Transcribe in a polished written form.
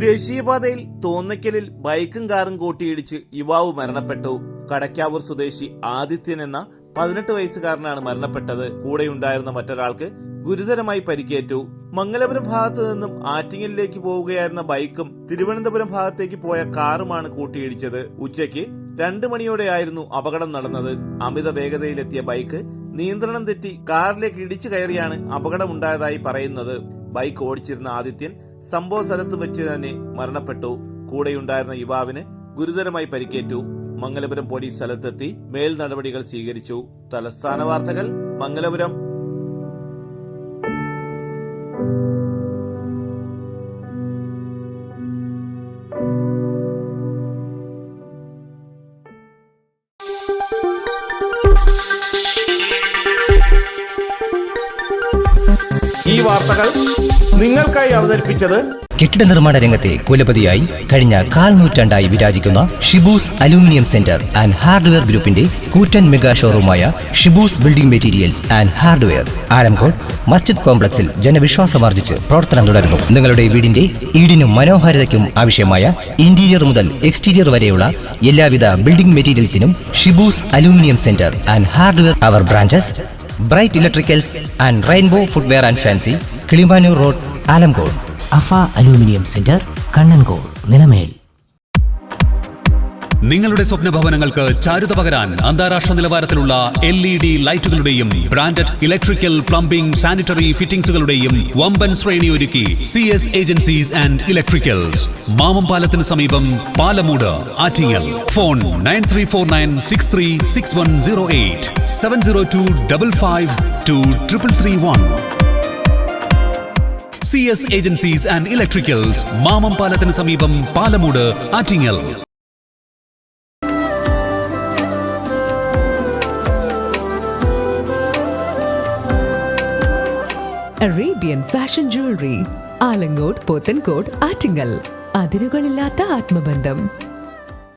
ദേശീയപാതയിൽ തോന്നയ്ക്കലിൽ ബൈക്കും കാറും കൂട്ടിയിടിച്ച് യുവാവ് മരണപ്പെട്ടു. കടക്കാവൂർ സ്വദേശി ആദിത്യൻ എന്ന 18 വയസ്സുകാരനാണ് മരണപ്പെട്ടത്. കൂടെയുണ്ടായിരുന്ന മറ്റൊരാൾക്ക് ഗുരുതരമായി പരിക്കേറ്റു. മംഗലപുരം ഭാഗത്തു നിന്നും ആറ്റിങ്ങലിലേക്ക് പോവുകയായിരുന്ന ബൈക്കും തിരുവനന്തപുരം ഭാഗത്തേക്ക് പോയ കാറുമാണ് കൂട്ടിയിടിച്ചത്. ഉച്ചയ്ക്ക് 2 മണിയോടെയായിരുന്നു അപകടം നടന്നത്. അമിത വേഗതയിലെത്തിയ ബൈക്ക് നിയന്ത്രണം തെറ്റി കാറിലേക്ക് ഇടിച്ചു കയറിയാണ് അപകടമുണ്ടായതായി പറയുന്നത്. ബൈക്ക് ഓടിച്ചിരുന്ന ആദിത്യൻ സംഭവ സ്ഥലത്ത് വെച്ച് തന്നെ മരണപ്പെട്ടു. കൂടെയുണ്ടായിരുന്ന യുവാവിന് ഗുരുതരമായി പരിക്കേറ്റു. മംഗലപുരം പോലീസ് സ്ഥലത്തെത്തി മേൽ നടപടികൾ സ്വീകരിച്ചു. തലസ്ഥാന വാർത്തകൾ, മംഗലപുരം. ഈ വാർത്തകൾ നിങ്ങൾക്കായി അവതരിപ്പിച്ചത് കെട്ടിട നിർമ്മാണ രംഗത്തെ കുലപതിയായി കഴിഞ്ഞ 1/4 നൂറ്റാണ്ടായി വിരാജിക്കുന്ന Shibus aluminium centre and hardware ഗ്രൂപ്പിന്റെ കൂറ്റൻ മെഗാ ഷോറൂമായ Shibus building materials and hardware Alamcode മസ്ജിദ് കോംപ്ലക്സിൽ ജനവിശ്വാസമാർജിച്ച് പ്രവർത്തനം തുടരുന്നു. നിങ്ങളുടെ വീടിന്റെ ഈടിനും മനോഹാരിതയ്ക്കും ആവശ്യമായ ഇന്റീരിയർ മുതൽ എക്സ്റ്റീരിയർ വരെയുള്ള എല്ലാവിധ ബിൽഡിംഗ് മെറ്റീരിയൽസിനും Shibus aluminium centre and hardware. Our branches bright electricals and rainbow footwear and fancy, Kilimanoor road, Alamcode. Afa aluminium centre, Kannankode, Nilamel. നിങ്ങളുടെ സ്വപ്ന ഭവനങ്ങൾക്ക് ചാരുത പകരാൻ അന്താരാഷ്ട്ര നിലവാരത്തിലുള്ള LED ലൈറ്റുകളുടെയും ബ്രാൻഡഡ് ഇലക്ട്രിക്കൽ, പ്ലംബിംഗ്, സാനിറ്ററി ഫിറ്റിംഗ്സുകളുടെയും വമ്പൻ ശ്രേണി ഒരുക്കി CS ഏജൻസീസ് ആൻഡ് ഇലക്ട്രിക്കൽസ്. മാമംപാലത്തിന് സമീപം, Palamood, Attingal. Phone 9349636108 702552331. CS agencies and electricals, മാമംപാലത്തിന് സമീപം, Palamood, Attingal. Arabian fashion jewellery, Alangode, Pothencode, Attingal. അതിരുകളില്ലാത്ത ആത്മബന്ധം.